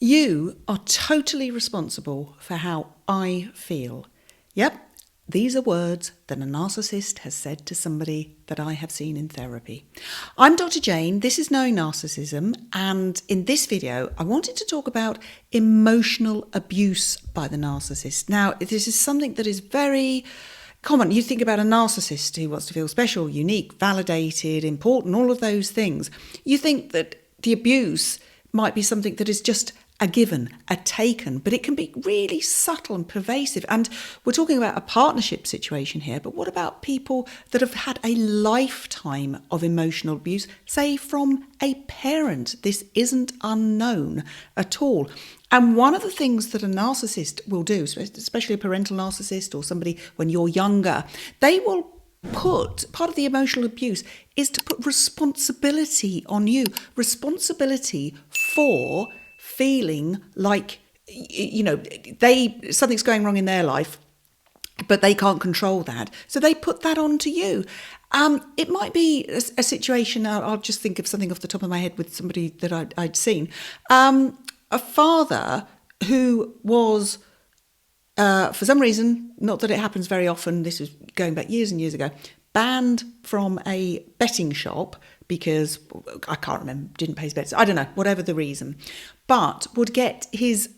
You are totally responsible for how I feel. Yep, these are words that a narcissist has said to somebody that I have seen in therapy. I'm Dr. Jane, this is Knowing Narcissism, and in this video I wanted to talk about emotional abuse by the narcissist. Now, this is something that is very common. You think about a narcissist who wants to feel special, unique, validated, important, all of those things. You think that the abuse might be something that is just a given, a taken, but it can be really subtle and pervasive. And we're talking about a partnership situation here, but what about people that have had a lifetime of emotional abuse, say from a parent? This isn't unknown at all. And one of the things that a narcissist will do, especially a parental narcissist or somebody when you're younger, they will put, part of the emotional abuse is to put responsibility on you, responsibility for feeling like, something's going wrong in their life, but they can't control that. So they put that onto you. It might be a situation, I'll just think of something off the top of my head with somebody that I'd seen. A father who was, for some reason, not that it happens very often, this was going back years and years ago, banned from a betting shop because, I can't remember, didn't pay his bets, I don't know, whatever the reason, but would get his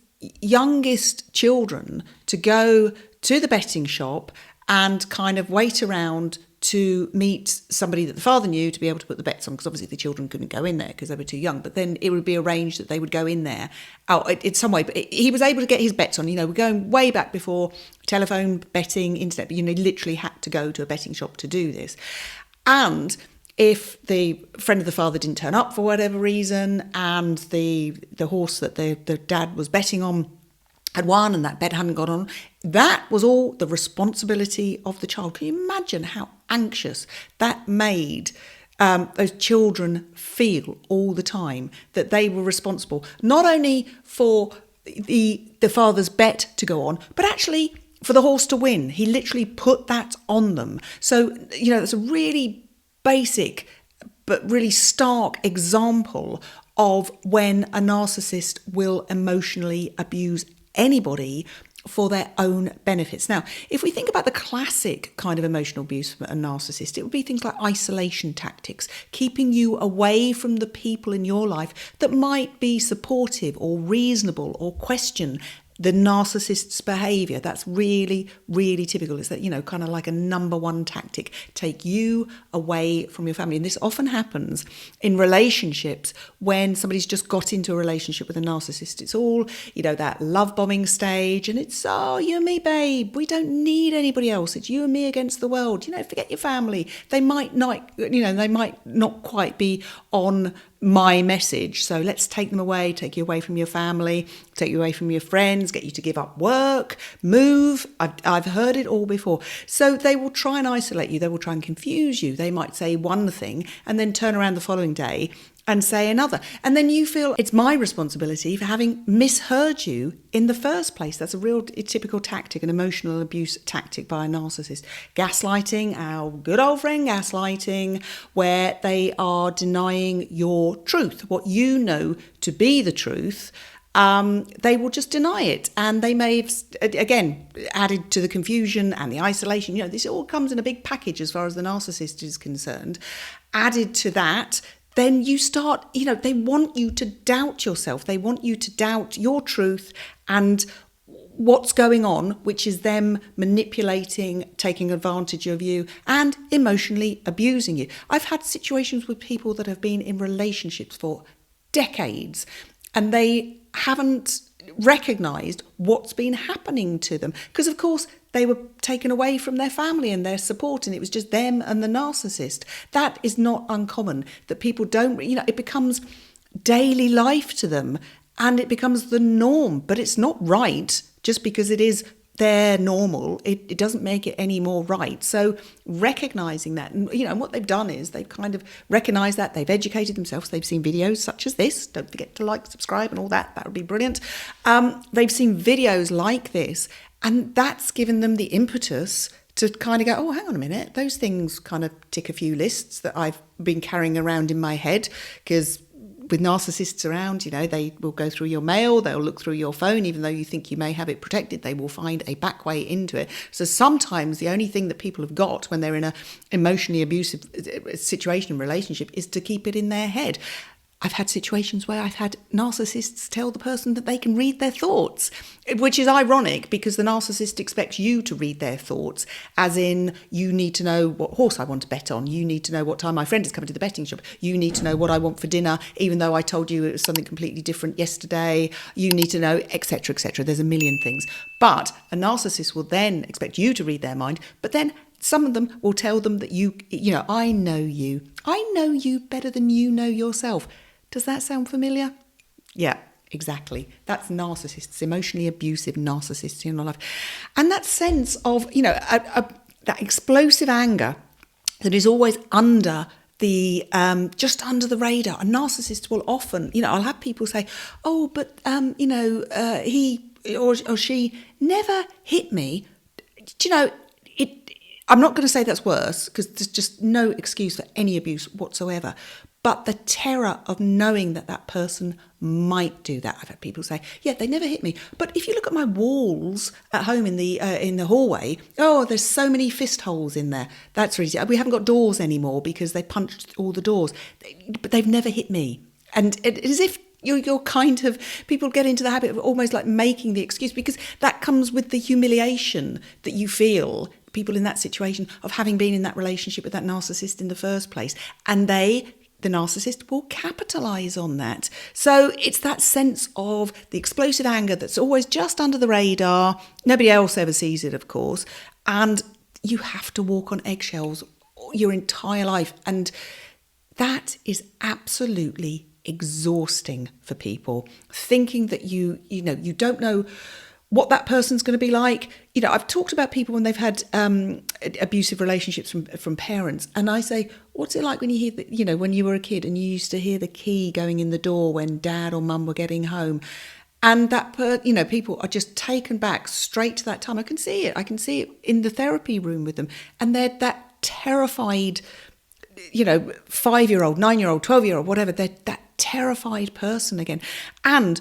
youngest children to go to the betting shop and kind of wait around to meet somebody that the father knew to be able to put the bets on, because obviously the children couldn't go in there because they were too young, but then it would be arranged that they would go in there in some way. But he was able to get his bets on. We're going way back before telephone betting, internet, but he literally had to go to a betting shop to do this. And if the friend of the father didn't turn up for whatever reason, and the horse that the dad was betting on had won and that bet hadn't gone on, that was all the responsibility of the child. Can you imagine how anxious that made those children feel all the time, that they were responsible not only for the father's bet to go on, but actually for the horse to win? He literally put that on them. So, that's a really basic but really stark example of when a narcissist will emotionally abuse anybody for their own benefits. Now, if we think about the classic kind of emotional abuse from a narcissist, it would be things like isolation tactics, keeping you away from the people in your life that might be supportive or reasonable or question the narcissist's behaviour. That's really, really typical. It's that, kind of like a number one tactic, take you away from your family. And this often happens in relationships when somebody's just got into a relationship with a narcissist. It's all, that love bombing stage, and it's, oh, you and me, babe, we don't need anybody else. It's you and me against the world. Forget your family. They might not quite be on my message, so let's take them away, take you away from your family, take you away from your friends, get you to give up work, move. I've heard it all before. So they will try and isolate you, they will try and confuse you. They might say one thing and then turn around the following day and say another. And then you feel it's my responsibility for having misheard you in the first place. That's a real typical tactic, an emotional abuse tactic by a narcissist. Gaslighting, our good old friend gaslighting, where they are denying your truth, what you know to be the truth. They will just deny it, and they may have, again, added to the confusion and the isolation. This all comes in a big package as far as the narcissist is concerned. Added to that, then you start, they want you to doubt yourself. They want you to doubt your truth and what's going on, which is them manipulating, taking advantage of you and emotionally abusing you. I've had situations with people that have been in relationships for decades and they haven't recognised what's been happening to them because, of course, they were taken away from their family and their support, and it was just them and the narcissist. That is not uncommon, that people don't, it becomes daily life to them and it becomes the norm, but it's not right just because it is their normal. It doesn't make it any more right. So recognising that, and what they've done is they've kind of recognised that, they've educated themselves, they've seen videos such as this, don't forget to like, subscribe and all that would be brilliant. They've seen videos like this, and that's given them the impetus to kind of go, oh, hang on a minute, those things kind of tick a few lists that I've been carrying around in my head, because with narcissists around, they will go through your mail, they'll look through your phone, even though you think you may have it protected, they will find a back way into it. So sometimes the only thing that people have got when they're in an emotionally abusive situation, relationship, is to keep it in their head. I've had situations where I've had narcissists tell the person that they can read their thoughts, which is ironic because the narcissist expects you to read their thoughts, as in, you need to know what horse I want to bet on, you need to know what time my friend is coming to the betting shop, you need to know what I want for dinner, even though I told you it was something completely different yesterday, you need to know, etc., etc. There's a million things. But a narcissist will then expect you to read their mind, but then some of them will tell them that I know you better than you know yourself. Does that sound familiar? Yeah, exactly. That's narcissists, emotionally abusive narcissists in your life. And that sense of, that explosive anger that is always under the, just under the radar. A narcissist will often, I'll have people say, oh, but, he or she never hit me. I'm not going to say that's worse because there's just no excuse for any abuse whatsoever. But the terror of knowing that that person might do that. I've had people say, yeah, they never hit me. But if you look at my walls at home in the hallway, there's so many fist holes in there. That's really, we haven't got doors anymore because they punched all the doors. But they've never hit me. And it is as if you're kind of, people get into the habit of almost like making the excuse, because that comes with the humiliation that you feel, people in that situation, of having been in that relationship with that narcissist in the first place. And the narcissist will capitalise on that. So it's that sense of the explosive anger that's always just under the radar. Nobody else ever sees it, of course. And you have to walk on eggshells your entire life. And that is absolutely exhausting for people, thinking that you don't know what that person's going to be like. I've talked about people when they've had abusive relationships from parents, and I say, what's it like when you hear when you were a kid and you used to hear the key going in the door when dad or mum were getting home, and that people are just taken back straight to that time. I can see it in the therapy room with them, and they're that terrified 5-year-old, 9-year-old, 12-year-old, whatever, they're that terrified person again. And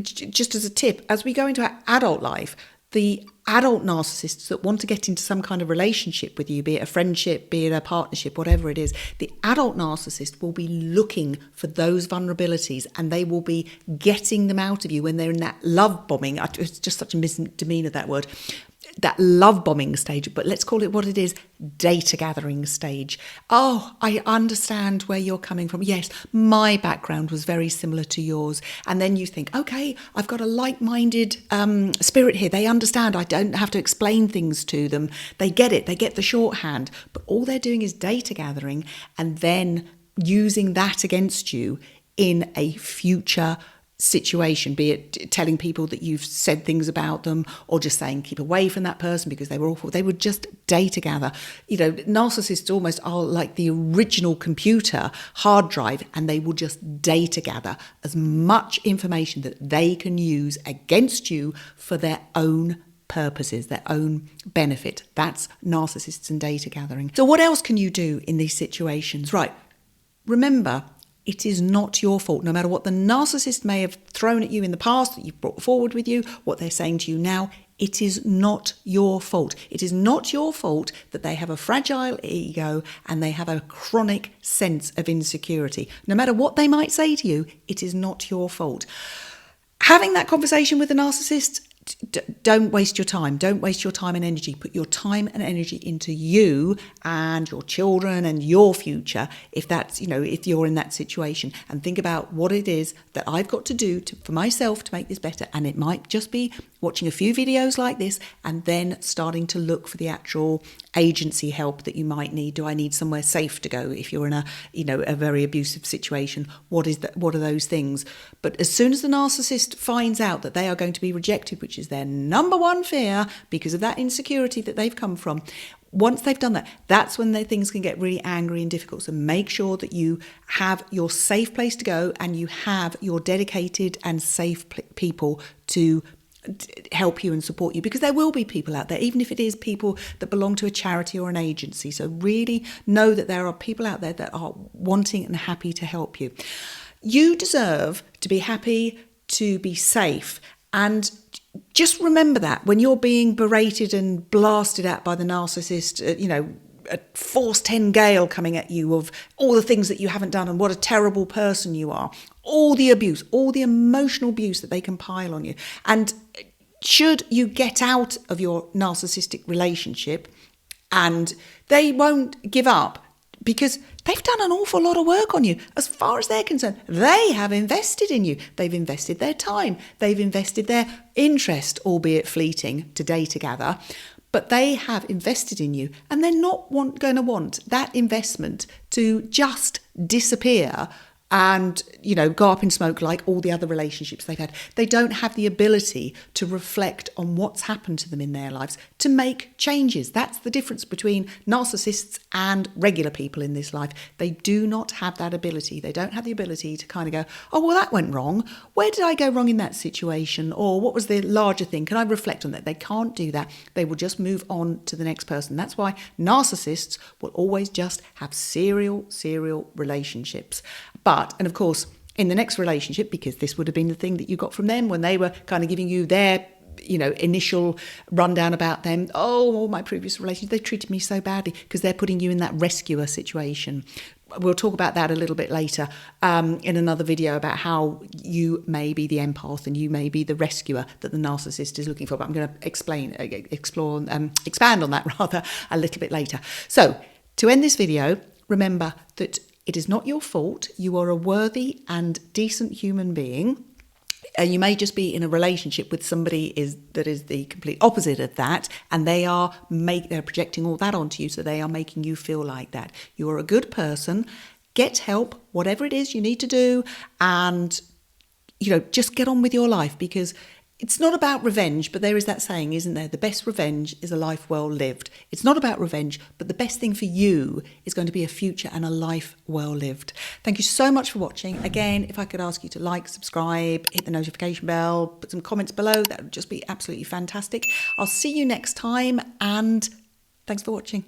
just as a tip, as we go into our adult life, the adult narcissists that want to get into some kind of relationship with you, be it a friendship, be it a partnership, whatever it is, the adult narcissist will be looking for those vulnerabilities, and they will be getting them out of you when they're in that love bombing. It's just such a misdemeanor, that word. That love bombing stage, but let's call it what it is, data gathering stage. Oh, I understand where you're coming from. Yes, my background was very similar to yours. And then you think, okay, I've got a like-minded spirit here. They understand. I don't have to explain things to them. They get it. They get the shorthand. But all they're doing is data gathering and then using that against you in a future situation, be it telling people that you've said things about them, or just saying keep away from that person because they were awful. They would just data gather. Narcissists almost are like the original computer hard drive, and they will just data gather as much information that they can use against you for their own purposes, their own benefit. That's narcissists and data gathering. So what else can you do in these situations? Right. Remember, it is not your fault. No matter what the narcissist may have thrown at you in the past, that you've brought forward with you, what they're saying to you now, it is not your fault. It is not your fault that they have a fragile ego and they have a chronic sense of insecurity. No matter what they might say to you, it is not your fault. Having that conversation with the narcissist, don't waste your time. Don't waste your time and energy. Put your time and energy into you and your children and your future, if that's, if you're in that situation, and think about what it is that I've got to do for myself to make this better. And it might just be watching a few videos like this and then starting to look for the actual agency help that you might need. Do I need somewhere safe to go if you're in a very abusive situation? What are those things? But as soon as the narcissist finds out that they are going to be rejected, which is their number one fear because of that insecurity that they've come from, once they've done that, that's when things can get really angry and difficult. So make sure that you have your safe place to go and you have your dedicated and safe people to help you and support you, because there will be people out there, even if it is people that belong to a charity or an agency. So really know that there are people out there that are wanting and happy to help you. You deserve to be happy, to be safe. And just remember that when you're being berated and blasted at by the narcissist, a force 10 gale coming at you of all the things that you haven't done and what a terrible person you are, all the abuse, all the emotional abuse that they can pile on you. And should you get out of your narcissistic relationship, and they won't give up because they've done an awful lot of work on you. As far as they're concerned, they have invested in you. They've invested their time. They've invested their interest, albeit fleeting, today to gather. But they have invested in you, and they're not going to want that investment to just disappear and, go up in smoke like all the other relationships they've had. They don't have the ability to reflect on what's happened to them in their lives, to make changes. That's the difference between narcissists and regular people in this life. They do not have that ability. They don't have the ability to kind of go, oh, well, that went wrong. Where did I go wrong in that situation? Or what was the larger thing? Can I reflect on that? They can't do that. They will just move on to the next person. That's why narcissists will always just have serial relationships. And of course, in the next relationship, because this would have been the thing that you got from them when they were kind of giving you their, initial rundown about them. Oh, all my previous relationships, they treated me so badly, because they're putting you in that rescuer situation. We'll talk about that a little bit later in another video about how you may be the empath and you may be the rescuer that the narcissist is looking for. But I'm going to expand on that rather a little bit later. So to end this video, remember that it is not your fault. You are a worthy and decent human being. And you may just be in a relationship with somebody that is the complete opposite of that, and they're projecting all that onto you, so they are making you feel like that. You are a good person. Get help, whatever it is you need to do, and just get on with your life, because it's not about revenge, but there is that saying, isn't there? The best revenge is a life well lived. It's not about revenge, but the best thing for you is going to be a future and a life well lived. Thank you so much for watching. Again, if I could ask you to like, subscribe, hit the notification bell, put some comments below, that would just be absolutely fantastic. I'll see you next time, and thanks for watching.